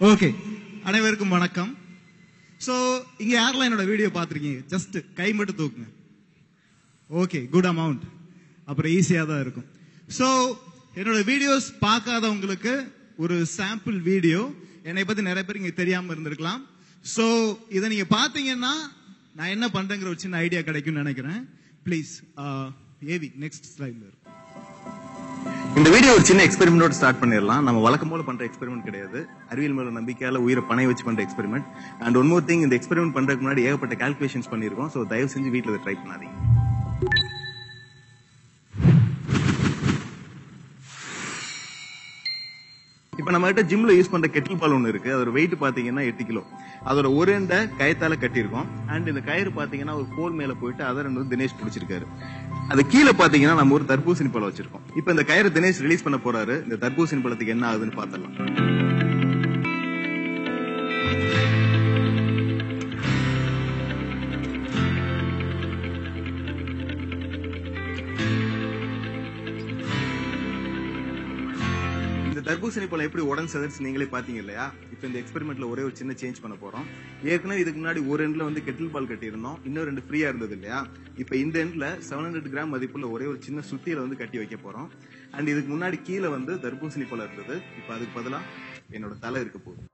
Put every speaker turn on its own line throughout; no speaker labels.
Okay, அனைவருக்கும் வணக்கம். So இங்க யாரெல்லாம் என்னோட வீடியோ பாத்திருக்கீங்க? ஜஸ்ட் கை மட்டும் தூக்குங்க. Okay, good amount. அப்புறம் ஈஸியா தான் இருக்கும். சோ என்னோட வீடியோஸ் பார்க்காதவங்களுக்கு ஒரு சாம்பிள் வீடியோ. என்னை பத்தி நிறைய பேர் இங்க தெரியாம இருந்திருக்கலாம். சோ இதை நீங்க பாத்தீங்கன்னா நான் என்ன பண்றேங்கிற ஒரு சின்ன ஐடியா கிடைக்கும்னு நினைக்கிறேன். ப்ளீஸ் ஏவி நெக்ஸ்ட் ஸ்லைட்ல இருக்கும்.
இந்த வீடியோ ஒரு சின்ன எக்ஸ்பெரிமெண்டோட ஸ்டார்ட் பண்ணிடலாம். நம்ம வழக்கம் போல பண்ற எக்ஸ்பெரிமெண்ட் கிடையாது. அறிவியல் மேல நம்பிக்கையால உயிரை பணை வச்சு பண்ற experiment. And one more thing, இந்த எக்ஸ்பெரிமெண்ட் பண்றதுக்கு முன்னாடி ஏகப்பட்ட கால்குலேஷன்ஸ் பண்ணிருக்கோம். சோ தயவு செஞ்சு வீட்டுல ட்ரை பண்ணாதீங்க. இப்ப நம்ம கிட்ட ஜிம்ல யூஸ் பண்ற கெட்டில் பால் ஒண்ணு இருக்கு. அதோட வெயிட் பாத்தீங்கன்னா 8 கிலோ. அதோட ஒரு எண்ட கயத்தால கட்டியிருக்கோம். அண்ட் இந்த கயிறு பாத்தீங்கன்னா ஒரு போல் மேல போயிட்டு அதை ரெண்டு தினேஷ் பிடிச்சிருக்காரு. அது கீழே பாத்தீங்கன்னா நம்ம ஒரு தர்பூசணி பழம் வச்சிருக்கோம். இப்ப இந்த கயிறு தினேஷ் ரிலீஸ் பண்ண போறாரு. இந்த தர்பூசணி பழத்துக்கு என்ன ஆகுதுன்னு பாத்திரலாம். தர்பூசணி பழம் எப்படி உடனே செதறிச்சு நீங்களே பாத்தீங்க இல்லையா? இப்ப இந்த எக்ஸ்பெரிமெண்ட்ல ஒரே ஒரு சின்ன சேஞ்ச் பண்ண போறோம். ஏற்கனவே இதுக்கு முன்னாடி ஒரு எண்ட்ல வந்து கெட்டில் பால் கட்டி இருந்தோம், இன்னும் 2 ஃப்ரீயா இருந்தது இல்லையா? இப்ப இந்த எண்ட்ல 700 கிராம் மதிப்புள்ள ஒரே ஒரு சின்ன சுத்தியில வந்து கட்டி வைக்க போறோம். அண்ட் இதுக்கு முன்னாடி கீழே வந்து தர்பூசணி பழம் இருந்தது. இப்ப அதுக்கு பதிலா என்னோட தலை இருக்க போகுது.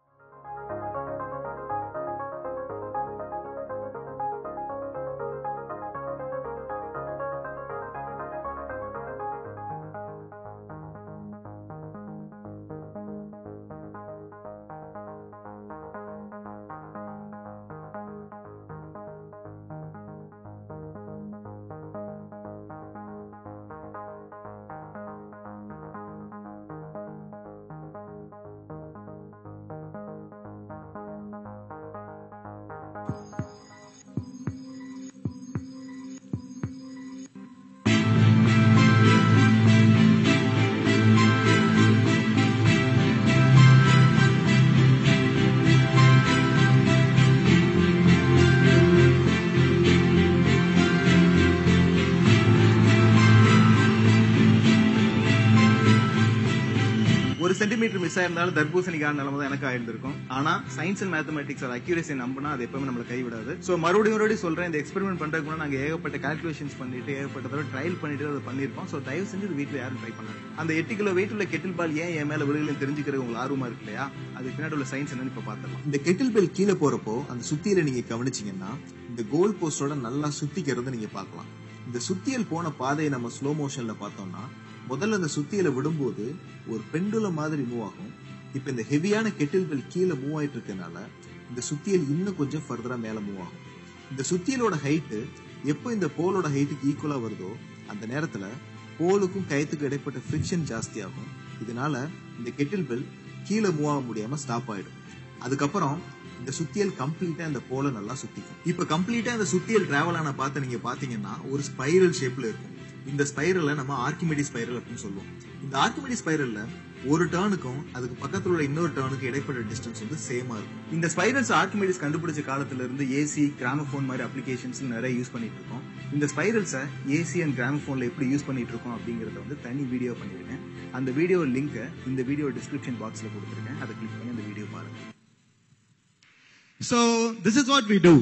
ஒரு சென்டிமீட்டர் மிஸ் ஆயிருந்தாலும் தர்பூசணிக்கான நிலைமை தான் எனக்கு ஆயிருந்திருக்கும். ஆனா சயின்ஸ் அண்ட் மேத்தமெட்டிக்ஸ் அக்யூரேசி நம்பினா அது எப்பவுமே நம்மள கைவிடாது. சோ மறுபடியும் சொல்றேன், இந்த எக்ஸ்பெரிமெண்ட் பண்றதுக்கு முன்னாடி நாங்க ஏகப்பட்ட கால்குலேஷன்ஸ் பண்ணிட்டு ஏகப்பட்ட தடவை ட்ரையல் பண்ணிட்டு அதை பண்ணிருக்கோம். சோ தயவு செஞ்சு வீட்டுல யாரும் ட்ரை பண்ணாங்க. அந்த 8 கிலோ வெயிட் உள்ள கெட்டில் பால் ஏன் என் மேல விழுகலன்னு தெரிஞ்சுக்கிறது உங்களுக்கு ஆர்வமா இருக்கு இல்லையா? அதுக்கு பின்னாடி உள்ள சயின்ஸ் என்னன்னு இப்ப பாத்திரலாம். இந்த கெட்டில் பால் கீழே போறப்போ அந்த சுத்தியில நீங்க கவனிச்சீங்கன்னா இந்த கோல் போஸ்டோட நல்லா சுத்திக்கிறத நீங்க பாக்கலாம். இந்த சுத்தியல் போன பாதையை நம்ம ஸ்லோ மோஷன்ல பார்த்தோம்னா முதல்ல அந்த சுத்தியில விடும்போது ஒரு பெண்டுலம் மாதிரி மூவ் ஆகும். இப்ப இந்த ஹெவியான கெட்டில் பெல் கீழே மூவ் ஆயிட்டு இருக்கனால இந்த சுத்தியல் இன்னும் கொஞ்சம் ஃபர்தரா மேல மூவ் ஆகும். இந்த சுத்தியலோட ஹைட் எப்போ இந்த போலோட ஹைட்டுக்கு ஈக்குவலா வருதோ அந்த நேரத்துல போலுக்கும் கயத்துக்கும் இடைப்பட்ட ஃபிரிக்ஷன் ஜாஸ்தி ஆகும். இதனால இந்த கெட்டில் பெல் கீழே மூவ் ஆக முடியாம ஸ்டாப் ஆயிடும். அதுக்கப்புறம் இந்த சுத்தியல் கம்ப்ளீட்டா இந்த போல நல்லா சுத்திக்கும். இப்ப கம்ப்ளீட்டா இந்த சுத்தியல் டிராவல் ஆன பார்த்து நீங்க பாத்தீங்கன்னா ஒரு ஸ்பைரல் ஷேப்ல இருக்கும். இந்த ஸ்பைரல்ல நம்ம ஆர்கிமிடிஸ் ஸ்பைரல் அப்படின்னு சொல்லுவோம். இந்த ஆர்கிமிடிஸ் ஸ்பைரல்ல ஒரு டர்னுக்கும் அதுக்கு பக்கத்துல உள்ள இன்னொரு டர்னுக்கு இடைப்பட்ட டிஸ்டன்ஸ் வந்து சேமா இருக்கும். இந்த ஸ்பைரல்ஸ் ஆர்கிமிடிஸ் கண்டுபிடிச்ச காலத்துல இருந்து ஏசி, கிராமபோன் மாதிரி அப்ளிகேஷன்ஸ் நிறைய யூஸ் பண்ணிட்டு இருக்கோம். இந்த ஸ்பைரல்ஸை ஏசி அண்ட் கிராமபோன்ல எப்படி யூஸ் பண்ணிட்டு இருக்கோம் அப்படிங்கறத வந்து தனி வீடியோ பண்ணிருக்கேன். அந்த வீடியோ லிங்க் இந்த வீடியோ டிஸ்கிரிப்ஷன் பாக்ஸ்ல கொடுத்திருக்கேன். அதை கிளிக் பண்ணி அந்த வீடியோ பாருங்க.
So this is what we do.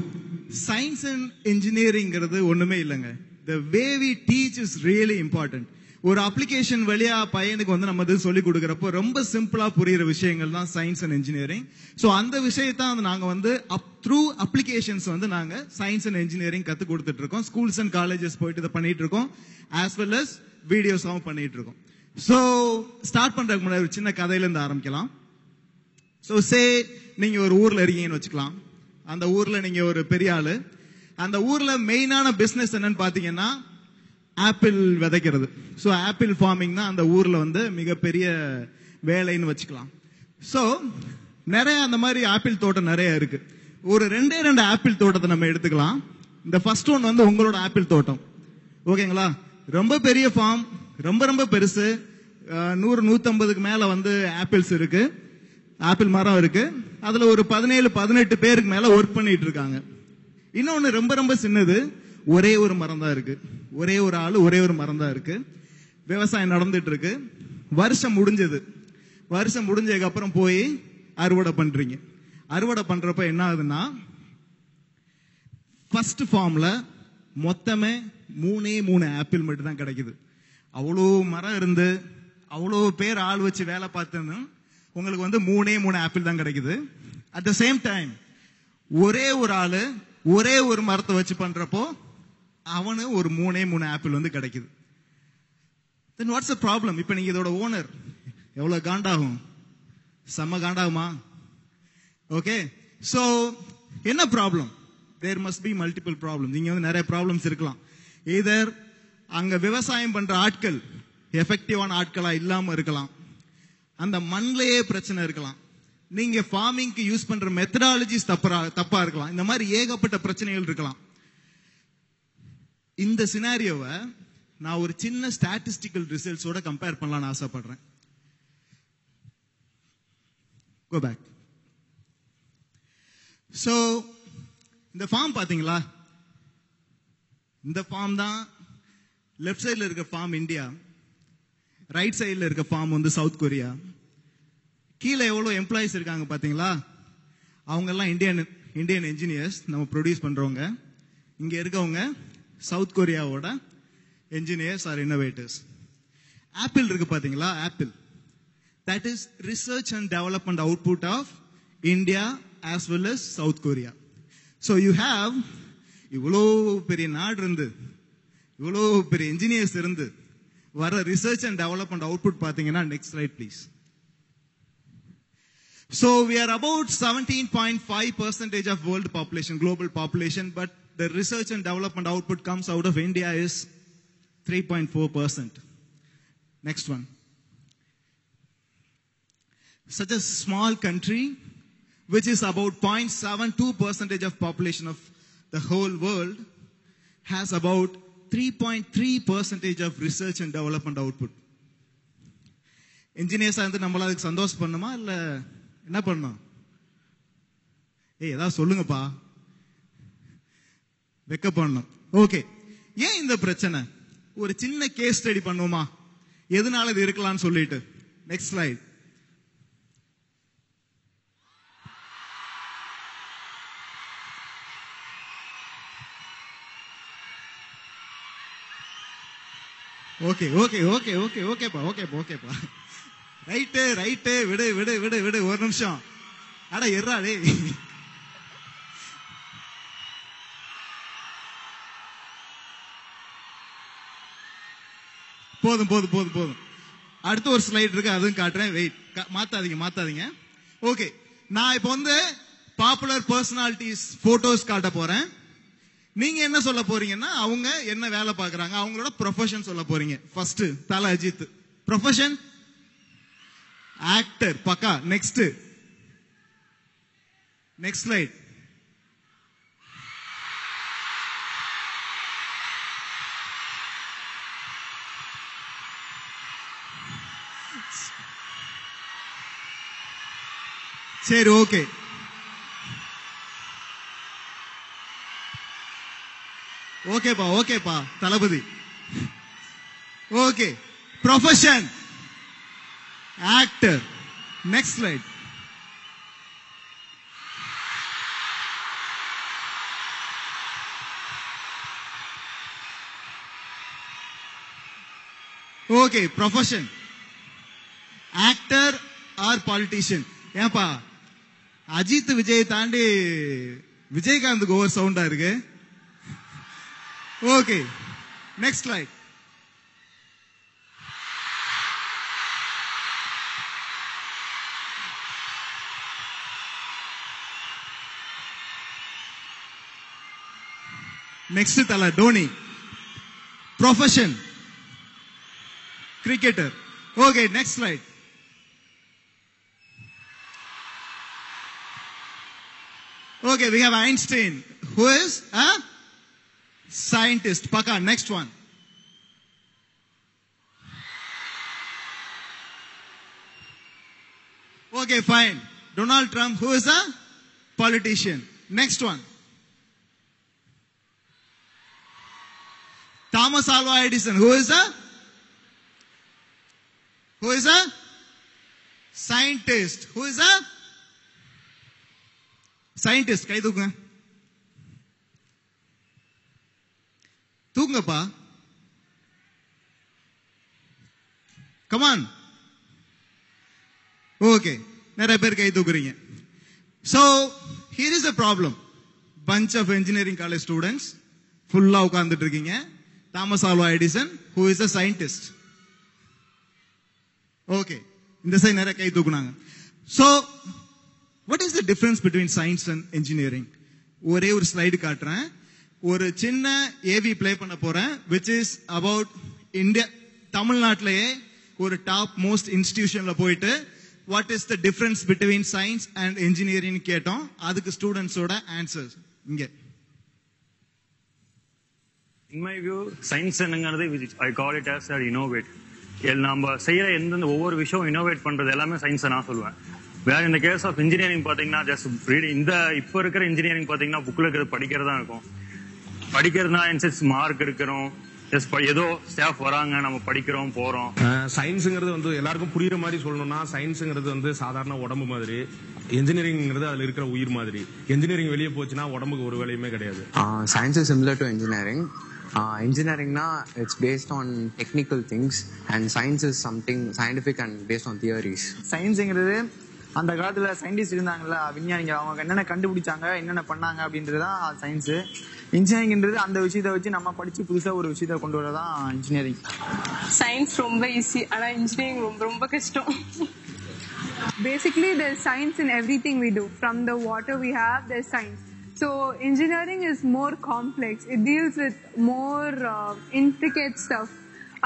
Science and engineering ஒண்ணுமே இல்லைங்க. The way we teach is really important. ஒரு அப்ளிகேஷன் வழியா பையனுக்கு வந்து நம்ம சொல்லி கொடுக்கறப்போ ரொம்ப சிம்பிளா புரியுற விஷயங்கள் தான் சயின்ஸ் அண்ட் இன்ஜினியரிங். சோ அந்த விஷயத்தான் நாங்க வந்து த்ரூ அப்ளிகேஷன்ஸ் வந்து நாங்க சயின்ஸ் அண்ட் இன்ஜினியரிங் கத்து கொடுத்துட்டு இருக்கோம். ஸ்கூல்ஸ் அண்ட் காலேஜஸ் போயிட்டு இதை பண்ணிட்டு இருக்கோம். ஆஸ் வெல் அஸ் வீடியோஸாவும் பண்ணிட்டு இருக்கோம். சோ ஸ்டார்ட் பண்றதுக்கு முன்னாடி ஒரு சின்ன கதையில இருந்து ஆரம்பிக்கலாம். சோ சே நீங்க ஒரு ஊர்ல இருக்கீங்கன்னு வச்சுக்கலாம். அந்த ஊர்ல நீங்க ஒரு பெரிய ஆளு. அந்த ஊர்ல மெயினான பிசினஸ் என்னன்னு பாத்தீங்கன்னா ஆப்பிள் விதைக்கிறது. சோ ஆப்பிள் ஃபார்மிங் தான் அந்த ஊர்ல வந்து மிகப்பெரிய வேலைன்னு வச்சுக்கலாம். சோ நிறைய அந்த மாதிரி ஆப்பிள் தோட்டம் நிறைய இருக்கு. ஒரு 2 ஆப்பிள் தோட்டத்தை நம்ம எடுத்துக்கலாம். இந்த ஃபர்ஸ்ட் ஒன் வந்து உங்களோட ஆப்பிள் தோட்டம். ஓகேங்களா? ரொம்ப பெரிய ஃபார்ம், ரொம்ப பெருசு. 100-150க்கு மேல வந்து ஆப்பிள்ஸ் இருக்கு, ஆப்பிள் மரம் இருக்கு. அதுல ஒரு 17-18 பேருக்கு மேல ஒர்க் பண்ணிட்டு இருக்காங்க. இன்னொன்னு ரொம்ப சின்னது, ஒரே ஒரு மரம் தான் இருக்கு. ஒரே ஒரு ஆளு, ஒரே ஒரு மரம் தான் இருக்கு. விவசாயம் நடந்துட்டு இருக்கு. வருஷம் முடிஞ்சது. வருஷம் முடிஞ்சதுக்கு அப்புறம் போய் அறுவடை பண்றீங்க. அறுவடை பண்றப்ப என்ன ஆகுதுன்னா, ஃபர்ஸ்ட் ஃபார்ம்ல மொத்தமே 3 ஆப்பிள் மட்டும் தான் கிடைக்குது. அவ்வளோ மரம் இருந்து அவ்வளோ பேர் ஆள் வச்சு வேலை பார்த்தோன்னு உங்களுக்கு வந்து 3 ஆப்பிள் தான் கிடைக்குது. அட் த சேம் டைம் ஒரே ஒரு ஆளு ஒரே ஒரு மரத்தை வச்சு பண்றப்போ அவனு ஒரு 3 ஆப்பிள் வந்து கிடைக்குது. Then what's the problem? இப்ப நீங்க இதோட ஓனர் எவ்வளவு காண்டாகும்? செம்ம காண்டாகுமா? ஓகே, சோ என்ன problem? There must be multiple problem. இங்க வந்து நிறைய ப்ராப்ளம்ஸ் இருக்கலாம். இதர் அங்க விவசாயம் பண்ற ஆட்கள் எஃபெக்டிவான ஆட்களா இல்லாம இருக்கலாம், அந்த மண்ணிலேயே பிரச்சனை இருக்கலாம், நீங்க ஃபார்மிங்க்கு யூஸ் பண்ற மெத்தடாலஜிஸ் தப்பா இருக்கலாம். இந்த மாதிரி ஏகப்பட்ட பிரச்சனைகள் இருக்கலாம். இந்த சினாரியோவை நான் ஒரு சின்ன ஸ்டாட்டிஸ்டிக்கல் ரிசல்ட்ஸோட கம்பேர் பண்ணலாம்னு ஆசைப்படுறேன். Go back. So இந்த ஃபார்ம் பாத்தீங்களா? இந்த ஃபார்ம் தான் லெஃப்ட் சைடுல இருக்க ஃபார்ம் இந்தியா, ரைட் சைடுல இருக்க ஃபார்ம் வந்து சவுத் கொரியா. கீழே எவ்வளவு எம்ப்ளாயிஸ் இருக்காங்க பாத்தீங்களா? அவங்க எல்லாம் இந்தியன் என்ஜினியர்ஸ், நம்ம ப்ரொடியூஸ் பண்றவங்க. இங்க இருக்கவங்க சவுத் கொரியாவோட engineers or innovators. ஆப்பிள் இருக்கு பாத்தீங்களா? Apple, that is research and development output of India as well as South Korea. So you have இவ்வளோ பெரிய நாடு இருந்து இவ்வளோ பெரிய engineers இருந்து வர research and development output பாத்தீங்கன்னா, next slide please. So we are about 17.5% of world population, global population, but the research and development output comes out of India is 3.4%. Next one. Such a small country, which is about 0.72% of population of the whole world, has about 3.3% of research and development output. Engineers வந்து நம்மள அதுக்கு சந்தோஷம் பண்ணுமா இல்ல என்ன பண்ணணும்? ஏதாவது சொல்லுங்கப்பா, வெக்க பண்ணணும். ஓகே, ஏன் இந்த பிரச்சனை? ஒரு சின்ன கேஸ் ஸ்டடி பண்ணுவோமா, எதனால இது இருக்கலாம்னு சொல்லிட்டு. Next slide. Okay okay okay okay ஓகேப்பா ஓகேப்பா ஓகேப்பா ரைட்டு ரைட்டு, விடு விடு விடு விடு, ஒரு நிமிஷம். அட எர்றாடே, போதும் போதும் போதும் போதும். அடுத்த ஒரு ஸ்லைட் இருக்கு, அதுவும் காட்டுறேன். வெயிட், மாத்தாதீங்க. ஓகே, நான் இப்ப வந்து பாப்புலர் பர்சனாலிட்டிஸ் போட்டோஸ் காட்ட போறேன். நீங்க என்ன சொல்ல போறீங்கன்னா, அவங்க என்ன வேலை பாக்குறாங்க, அவங்களோட ப்ரொஃபஷன் சொல்ல போறீங்க. First Thala Ajith, profession actor, பக்கா. Next slide. சரி, ஓகே. ஓகேப்பா Thalapathy. Okay, profession actor. Next slide. Okay, profession actor or politician. ஏன்பா அஜித் விஜய் தாண்டி விஜயகாந்த் ஓவர் சவுண்டா இருக்கு. Okay, next slide. நெக்ஸ்ட் தல Dhoni, profession cricketer. Okay, next slide. Okay, we have Einstein, who is a scientist. Paka, next one. Okay, fine. Donald Trump, who is a politician. Next one. Thomas Alva Edison, who is a scientist. Who is a scientist கை தூக்குங்க. தூக்குங்கப்பா. Come on. Okay, நிறைய பேர் கை தூக்குறீங்க. So here is a problem. Bunch of engineering college students full-ஆ உட்கார்ந்துட்டு இருக்கீங்க. Thomas Alva Edison who is a scientist. Okay, இந்த side நிறைய கை தூக்குனாங்க. So what is the difference between science and engineering? ஒரே ஒரு ஸ்லைடு காட்டுறேன். ஒரு சின்ன ஏவி ப்ளே பண்ண போறேன் which is about India. தமிழ்நாட்டிலேயே ஒரு டாப் மோஸ்ட் இன்ஸ்டிடியூஷன்ல போயிட்டு what is the difference between science and engineering கேட்டோம். அதுக்கு ஸ்டூடெண்ட்ஸோட ஆன்சர்ஸ் இங்க.
In my view, science என்னங்கிறது I call it as an innovate. நம்ம செய்யற எந்தெந்த ஒவ்வொரு விஷயம் இனோவேட் பண்றது எல்லாமே சயின்ஸ் நான் சொல்லுவேன். வேற இந்த கேஸ் ஆஃப் இன்ஜினியரிங் பாத்தீங்கன்னா ஜஸ்ட் ரீடிங். இந்த இப்ப இருக்கிற இன்ஜினியரிங் பாத்தீங்கன்னா புக்ல இருக்கிறது படிக்கிறதா இருக்கும். படிக்கிறதுனா என்சென்ஸ் மார்க் எடுக்கிறோம், ஏதோ ஸ்டாஃப் வராங்க, நம்ம படிக்கிறோம் போறோம்.
சயின்ஸுங்கிறது வந்து எல்லாருக்கும் புரியுற மாதிரி சொல்லணும்னா, சயின்ஸுங்கிறது வந்து சாதாரண உடம்பு மாதிரி, என்ஜினியரிங்கிறது அதுல இருக்கிற உயிர் மாதிரி. என்ஜினியரிங் வெளியே போச்சுன்னா உடம்புக்கு ஒரு வேலையுமே கிடையாது.
Science is similar to engineering. Engineering na it's based on technical things and science is something scientific and based on theories.
சயின்ஸ்ங்கிறது அந்த காலத்துல சயின்டிஸ்ட் இருந்தாங்கல்ல, விஞ்ஞானிகள், அவங்க என்னென்ன கண்டுபிடிச்சாங்க, என்னென்ன பண்ணாங்க அப்படின்றதுதான் சயின்ஸ். இன்ஜினியரிங்ன்றது அந்த விஷயத்தை வச்சு நம்ம படிச்சு புதுசா ஒரு விஷயத்தை கொண்டு வரதான் இன்ஜினியரிங்.
சயின்ஸ் ரொம்ப ஈஸி, ஆனா இன்ஜினியரிங் ரொம்ப ரொம்ப கஷ்டம்.
Basically there's science in everything we do. From the water we have, there's science. So engineering is more complex. It deals with more intricate stuff.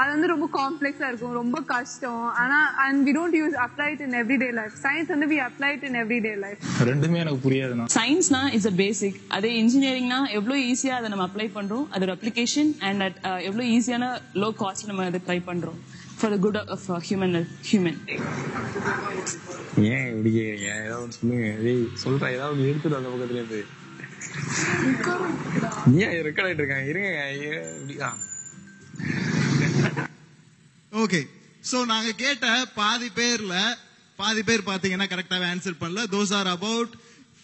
அது வந்து ரொம்ப காம்ப்ளெக்ஸா இருக்கும், ரொம்ப கஷ்டம். ஆனா and we don't apply it in everyday life. Science வந்து we apply it in everyday life.
ரெண்டுமே எனக்கு புரியாதுனா.
சயின்ஸ்னா இஸ் a basic. அதே இன்ஜினியரிங்னா எவ்வளவு ஈஸியா அதை நம்ம அப்ளை பண்றோம், அதோட அப்ளிகேஷன் அண்ட் எவ்வளவு ஈஸியான லோ காஸ்ட் நம்ம அதை ட்ரை பண்றோம் for the good of human.
ஏன் இப்படி ஏதாவது சொல்லுங்க, சொல்ற ஏதாவது எடுத்துட்டு அந்த பக்கத்துல இருந்து. ஏன் ரெக்கார்ட் ஆயிட்டு இருக்காங்க, இருங்க.
ஓகே, சோ நாங்க கேட்ட பாதி பேர் பாத்தீங்கன்னா கரெக்டாவே ஆன்சர் பண்ணல. Those are about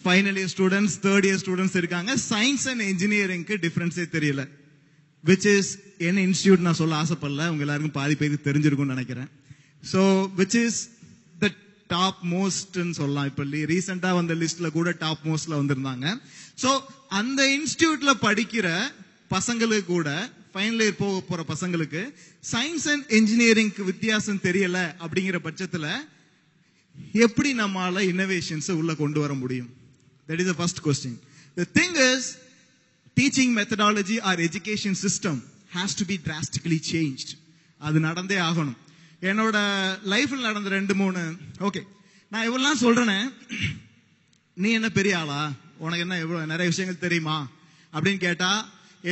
final year students, third year students இருக்காங்க. சயின்ஸ் அண்ட் இன்ஜினியரிங்க்கு டிஃபரன்ஸே தெரியல. விச் இஸ் என்ன இன்ஸ்டிடியூட் நான் சொல்ல ஆசைப்படல, உங்க எல்லாருக்கும் பாதி பேருக்கு தெரிஞ்சிருக்கும்னு நினைக்கிறேன். So which is the top most சொல்லலாம். இப்ப ரீசெண்டா வந்த லிஸ்ட்ல கூட டாப் மோஸ்ட்ல வந்திருந்தாங்க. சோ அந்த இன்ஸ்டிடியூட்ல படிக்கிற பசங்களுக்கு கூட, ஃபைனல் இயர் போக போற பசங்களுக்கு சயின்ஸ் அண்ட் இன்ஜினியரிங்க்கு வித்தியாசம் தெரியல அப்படிங்கிற பட்சத்துல எப்படி நம்மால இன்னோவேஷன்ஸ் உள்ள கொண்டு வர முடியும்? That is the first question. The thing is teaching methodology or education system has to be drastically changed. அது நடந்தே ஆகணும். என்னோட லைஃப்ல நடந்த 2-3 ஓகே, நான் இவ்வளவு சொல்றேனே, நீ என்ன பெரிய ஆளா, உனக்கு என்ன எவ்வளவு நிறைய விஷயங்கள் தெரியுமா அப்படின்னு கேட்டா,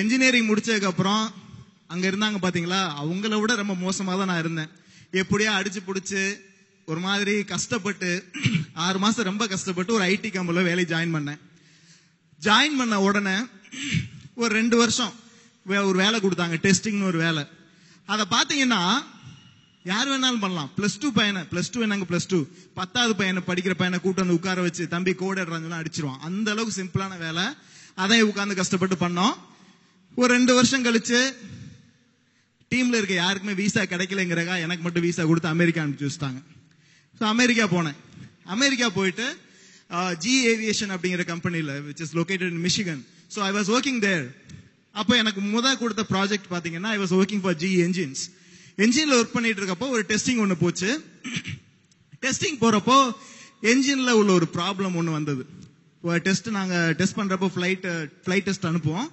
என்ஜினியரிங் முடிச்சதுக்கு அப்புறம் அங்க இருந்தாங்க பாத்தீங்களா, அவங்கள விட ரொம்ப மோசமா தான் நான் இருந்தேன். எப்படியா அடிச்சு புடிச்சு ஒரு மாதிரி கஷ்டப்பட்டு 6 மாசம் ரொம்ப கஷ்டப்பட்டு ஒரு ஐடி கம்பெனில வேலை ஜாயின் பண்ணேன். ஜாயின் பண்ண உடனே ஒரு 2 வருஷம் ஒரு வேலை கொடுத்தாங்க, டெஸ்டிங்னு ஒரு வேலை. அதை பாத்தீங்கன்னா யார் வேணாலும் பண்ணலாம். +2 பையனை, +2 என்னங்க +2 10வது பையனை, படிக்கிற பையனை கூட்டு வந்து உட்கார வச்சு தம்பி கோட் எடுறாங்கன்னா அடிச்சிருவான். அந்த அளவுக்கு சிம்பிளான வேலை. அதை உட்கார்ந்து கஷ்டப்பட்டு பண்ணோம். ஒரு 2 வருஷம் கழிச்சு டீம்ல இருக்க யாருக்குமே விசா கிடைக்கலங்கிறக்கா எனக்கு மட்டும் விசா கொடுத்து அமெரிக்கா அனுப்பிச்சு வச்சுட்டாங்க. ஸோ அமெரிக்கா போனேன். அமெரிக்கா போயிட்டு ஜி ஏவியேஷன் அப்படிங்கிற கம்பெனில which is located in Michigan. So I was working there. அப்போ எனக்கு கொடுத்த ப்ராஜெக்ட் பாத்தீங்கன்னா I was working for G engines. என்ஜின்ல ஒர்க் பண்ணிட்டு இருக்கப்போ ஒரு டெஸ்டிங் ஒன்று போச்சு. டெஸ்டிங் போறப்போ என்ஜின்ல உள்ள ஒரு ப்ராப்ளம் ஒன்று வந்தது. டெஸ்ட் நாங்க டெஸ்ட் பண்றப்போ ஃபிளைட் டெஸ்ட் அனுப்புவோம்.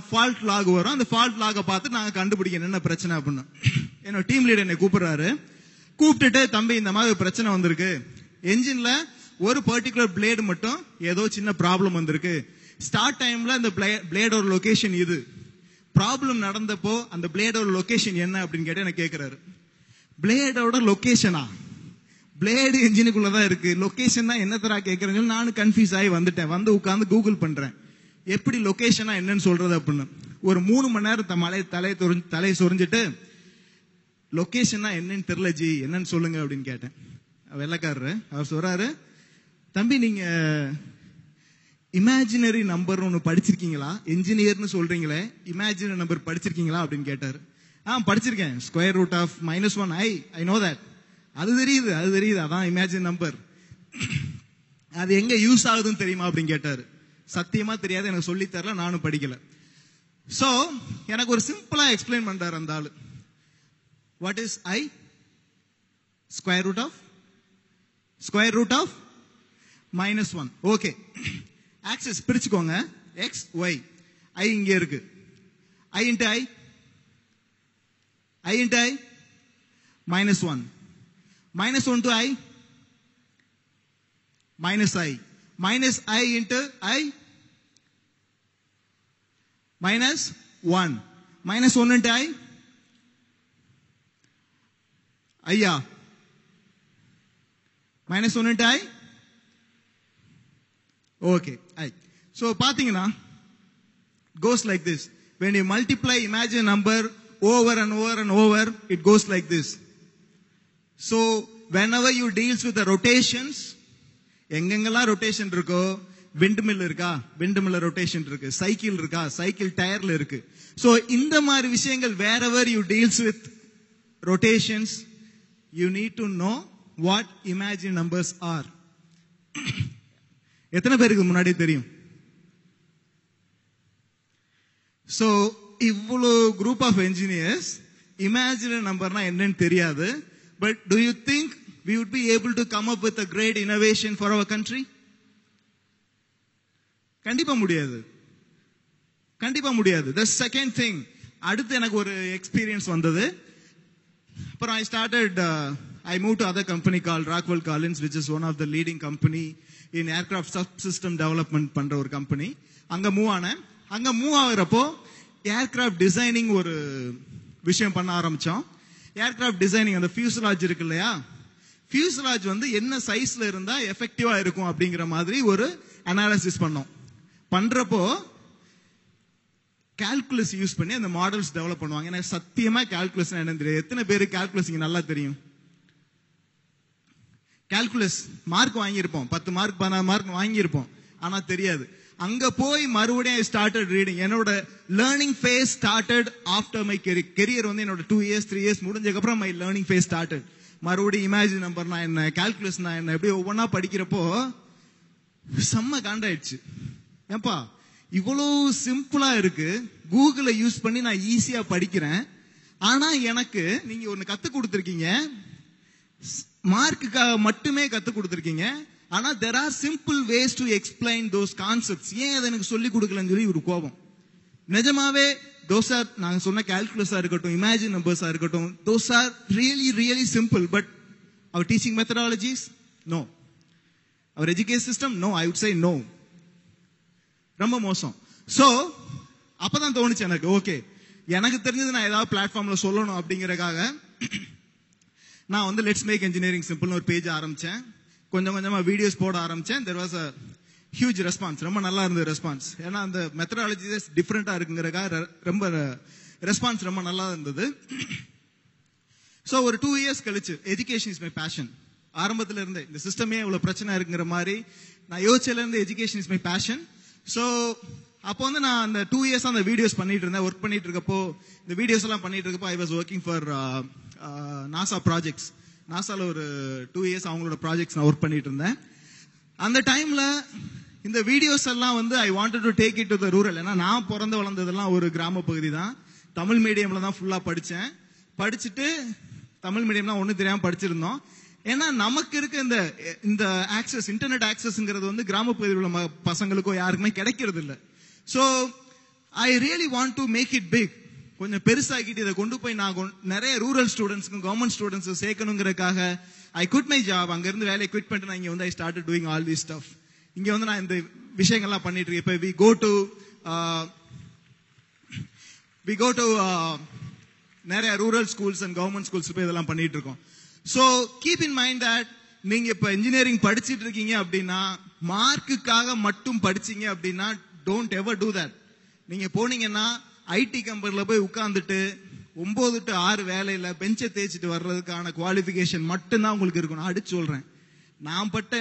ஃபால்ட் லாக் வரும். அந்த ஃபால்ட் லாக பார்த்து நாங்க கண்டுபிடிக்கணும் என்ன பிரச்சனை அப்படின்னு. என்னோட டீம் லீடர் என்னை கூப்பிடுறாரு. கூப்பிட்டுட்டு, தம்பி இந்த மாதிரி பிரச்சனை வந்திருக்கு, என்ஜின்ல ஒரு பர்டிகுலர் பிளேடு மட்டும் ஏதோ சின்ன ப்ராப்ளம் வந்திருக்கு. ஸ்டார்ட் டைம்ல அந்த பிளேடோட லொகேஷன் இது, ப்ராப்ளம் நடந்தப்போ அந்த பிளேடோட லொகேஷன் என்ன அப்படின்னு கேட்டு எனக்கு கேட்கிறாரு. பிளேடோட லொகேஷனா? பிளேடு என்ஜினுக்குள்ளதான் இருக்கு, லொகேஷன் தான் என்ன தரா கேட்கறேன்னு நானும் கன்ஃபியூஸ் ஆகி வந்துட்டேன். வந்து உட்கார்ந்து கூகுள் பண்றேன், எப்படி லொகேஷனா என்னன்னு சொல்றது அப்படின்னு. ஒரு 3 மணி நேரம் தலையை சொரிஞ்சிட்டு லொகேஷனா என்னன்னு தெரியல ஜி, என்னன்னு சொல்லுங்க அப்படின்னு கேட்டேன். வெள்ளக்காரரு அவர் சொல்றாரு, தம்பி நீங்க இமேஜினரி நம்பர் ஒன்னு படிச்சிருக்கீங்களா? என்ஜினியர்னு சொல்றீங்களே, இமேஜினரி நம்பர் படிச்சிருக்கீங்களா அப்படின்னு கேட்டாரு. படிச்சிருக்கேன். Square root of -1, I know that. அது தெரியுது, அதான் இமேஜின் நம்பர். அது எங்க யூஸ் ஆகுதுன்னு தெரியுமா அப்படின்னு கேட்டாரு. சத்தியமா தெரியாது, எனக்கு சொல்லி தரல, நானும் படிக்கல. சோ எனக்கு ஒரு சிம்பிளா எக்ஸ்பிளைன் பண்றாரு அந்த ஆளு. What is I? Square root of -1. Okay, axes பிரிச்சுக்கோங்க. எக்ஸ் ஒய், ஐ இங்க இருக்கு. I into I -1. -1 to I, -i. -i into I, -1. -1 into I, ஐயா. -1 into I, okay, I. So பாத்தீங்கன்னா goes like this. When you multiply imaginary number over and over and over, it goes like this. So whenever you deals with the rotations, எங்கெங்கெல்லாம் rotation இருக்கோ, விண்ட்மில் இருக்கா, விண்ட்மில் rotation இருக்கு, cycle இருக்கா, cycle டயர்ல இருக்கு. So இந்த மாதிரி விஷயங்கள் wherever you deals with rotations, you need to know what imaginary numbers are. எத்தனை பேருக்கு முன்னாடி தெரியும்? சோ இவ்வளோ group of engineers imaginary numberனா என்னன்னு தெரியாது. But do you think we would be able to come up with a great innovation for our country? கண்டிப்பா முடியாது. The second thing, அடுத்து எனக்கு ஒரு எக்ஸ்பீரியன்ஸ் வந்தது. அப்புறம் I moved to other company called Rockwell Collins, which is one of the leading company in aircraft subsystem development பண்ற ஒரு company. அங்க மூவ் ஆனேன். அங்க மூவ் ஆகுறப்போ ஏர்கிராஃப்ட் டிசைனிங் ஒரு விஷயம் பண்ண ஆரம்பிச்சோம். ஏர்கிராஃப்ட் டிசைனிங், அந்த ஃபியூசலாஜ் இருக்கு இல்லையா, ஃபியூசலாஜ் வந்து என்ன சைஸ்ல இருந்தா எஃபெக்டிவா இருக்கும் அப்படிங்கிற மாதிரி ஒரு அனாலிசிஸ் பண்ணோம். பண்றப்போ கால்குலஸ் யூஸ் பண்ணி அந்த மாடல்ஸ் டெவலப் பண்ணுவாங்க. எனக்கு சத்தியமா கால்குலஸ் என்னன்னு தெரியும். எத்தனை பேருக்கு கால்குலஸ் நல்லா தெரியும்? கால்குலஸ் மார்க் வாங்கியிருப்போம், 10 மார்க் 12 மார்க் வாங்கியிருப்போம், ஆனா தெரியாது. அங்க போய் மறுபடியும் I started reading. என்னோட learning phase started after my career. வந்து என்னோட 2 years 3 years முடிஞ்சதுக்கு அப்புறம் மை லேர்னிங் ஃபேஸ் ஸ்டார்டட். மறுபடியும் இமேஜின் நம்பர்னா என்ன, கால்குலஸ்னா என்ன, எப்படி ஒவ்வொன்னா படிக்கிறப்போ செம்ம காண்டாயிடுச்சு. ஏப்பா இவ்வளவு சிம்பிளா இருக்கு, கூகுளை யூஸ் பண்ணி நான் ஈஸியா படிக்கிறேன். ஆனா எனக்கு நீங்க ஒன்னு கத்து கொடுத்திருக்கீங்க, மார்க்குக்காக மட்டுமே கத்து கொடுத்திருக்கீங்க. ஆனா there are simple ways to explain those concepts. ஏன் அதை எனக்கு சொல்லி கொடுக்கலன்னு சொல்லி ஒரு கோபம். நிஜமாவே those are, நாங்க சொன்ன கால்குலஸா இருக்கட்டும், இமேஜின் நம்பர்ஸா இருக்கட்டும், those are really really simple, but our teaching methodologies, no. Our education system, no, I would say no. ரொம்ப மோசம். சோ அப்பதான் தோணுச்சு எனக்கு, ஓகே எனக்கு தெரிஞ்சது நான் ஏதாவது பிளாட்ஃபார்ம்ல சொல்லணும் அப்படிங்கறதுக்காக நான் வந்து லெட்ஸ் மேக் இன்ஜினியரிங் சிம்பிள்னு ஒரு பேஜ் ஆரம்பிச்சேன். கொஞ்சம் கொஞ்சமா வீடியோஸ் போட ஆரம்பிச்சேன். there was a huge response. ரொம்ப நல்லா இருந்தது ரெஸ்பான்ஸ். ஏன்னா அந்த மெத்தடாலஜிஸ் டிஃபரெண்டா இருக்குங்கிறதுக்காக ரொம்ப ரெஸ்பான்ஸ் ரொம்ப நல்லா இருந்தது. சோ ஒரு 2 years கழிச்சு, எஜுகேஷன் இஸ் மை பேஷன். ஆரம்பத்துல இருந்தே இந்த சிஸ்டமே இவ்வளவு பிரச்சனை இருக்குங்கிற மாதிரி நான் யோசிச்சல இருந்து education is my passion. So அப்போ வந்து நான் அந்த 2 years அந்த வீடியோஸ் பண்ணிட்டு இருந்தேன். ஒர்க் பண்ணிட்டு இருக்கப்போ, இந்த வீடியோஸ் எல்லாம் பண்ணிட்டு இருக்கப்போ I was working for NASA projects. நாசால ஒரு 2 years அவங்களோட ப்ராஜெக்ட்ஸ் நான் ஒர்க் பண்ணிட்டு இருந்தேன். அந்த டைம்ல இந்த வீடியோஸ் எல்லாம் வந்து I wanted to take it to the rural. ஏன்னா நான் பிறந்து வளர்ந்ததெல்லாம் ஒரு கிராம பகுதி தான். தமிழ் மீடியம்ல தான் ஃபுல்லா படிச்சேன். படிச்சுட்டு தமிழ் மீடியம்லாம் ஒன்னும் தெரியாம படிச்சிருந்தோம். ஏன்னா நமக்கு இருக்க இந்த ஆக்சஸ், இன்டர்நெட் ஆக்சஸ்ங்கிறது வந்து கிராம பகுதியில் உள்ள பசங்களுக்கோ யாருக்குமே கிடைக்கிறது இல்லை. So I really want to make it big. கொஞ்சம் பெருசாக்கிட்டு இதை கொண்டு போய் நான் நிறைய ரூரல் ஸ்டூடெண்ட்ஸ்க்கும் கவர்மெண்ட் ஸ்டூடெண்ட்ஸ் சேர்க்கணுங்கிறதுக்காக ஐ குவிட் மை ஜாப். அங்க இருந்து வேலையை குவிட் பண்ணிட்டு நான் இங்க வந்து I started doing all this stuff. இங்க வந்து நான் இந்த விஷயங்கள்லாம் பண்ணிட்டு இருக்கேன். இப்ப we go to நிறைய rural schools and government schools போய் இதெல்லாம் பண்ணிட்டு இருக்கோம். So keep in mind that நீங்க இப்ப இன்ஜினியரிங் படிச்சிட்டு இருக்கீங்க அப்படின்னா, மார்க்குக்காக மட்டும் படிச்சீங்க அப்படின்னா டோன்ட் எவர் டூ தட். நீங்க போனீங்கன்னா ஐடி கம்பெனில போய் உட்கார்ந்துட்டு 9 to 6 வேலையில பெஞ்சை தேய்ச்சிட்டு வர்றதுக்கான குவாலிபிகேஷன் மட்டும்தான் உங்களுக்கு இருக்கணும். அடிச்சு சொல்றேன், நான் பட்ட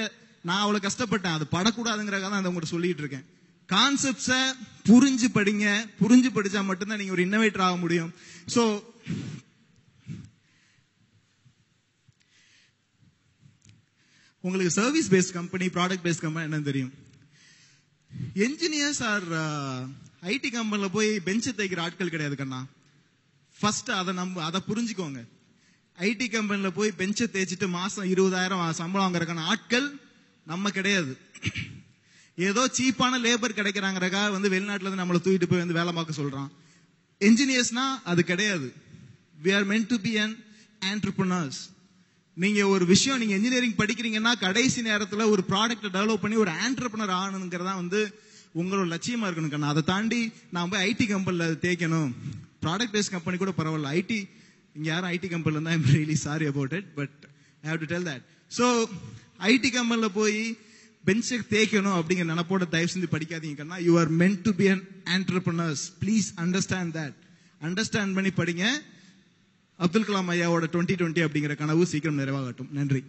நான் அவ்வளவு கஷ்டப்பட்டேன், அது படக்கூடாதுங்கிறக்காக தான் அதை உங்கள்கிட்ட சொல்லிட்டு இருக்கேன். கான்செப்ட்ஸை புரிஞ்சு படிங்க, புரிஞ்சு படிச்சா மட்டும்தான் நீங்க ஒரு இன்னோவேட்டர் ஆக முடியும். சோ உங்களுக்கு service based company, product based company என்னன்னு தெரியும். என்ஜினியர்ஸ் ஆர் ஐடி கம்பெனில போய் பெஞ்சை தைக்கிற ஆட்கள் கிடையாது கண்ணா. ஃபர்ஸ்ட் அதை புரிஞ்சுக்கோங்க. ஐடி கம்பெனில போய் பெஞ்சை தேய்ச்சிட்டு மாசம் 20,000 சம்பளம் வாங்குறதுக்கான ஆட்கள் நம்ம கிடையாது. ஏதோ சீப்பான லேபர் கிடைக்கிறாங்கிறக்காக வந்து வெளிநாட்டுல இருந்து நம்மளை தூக்கிட்டு போய் வந்து வேலை பார்க்க சொல்றான். என்ஜினியர்ஸ்னா அது கிடையாது. we are meant to be an entrepreneurs. நீங்க ஒரு விஷயம், நீங்க இன்ஜினியரிங் படிக்கிறீங்கன்னா கடைசி நேரத்துல ஒரு ப்ராடக்ட் டெவலப் பண்ணி ஒரு ஆண்டர்பிரனர் ஆகணுங்கிறதா வந்து உங்களோட லட்சியமா இருக்கணும். அதை தாண்டி நான் போய் ஐடி கம்பெனில தேய்க்கணும், ப்ராடக்ட் பேஸ்ட் கம்பெனி கூட பரவாயில்ல, ஐடி இங்க யாரும் ஐடி கம்பெனில இருந்தா I'm really sorry about it, but I have to tell that. So IT கம்பெனில போய் பெஞ்சை தேய்க்கணும் அப்படிங்கிற நினைப்போட தயவு செஞ்சு படிக்காதீங்கன்னா. You are meant to be an entrepreneurs. Please understand that. Understand பண்ணி படிங்க. அப்துல் கலாம் ஐயாவோட 2020 அப்படிங்கிற கனவு சீக்கிரம் நிறைவாகட்டும். நன்றி.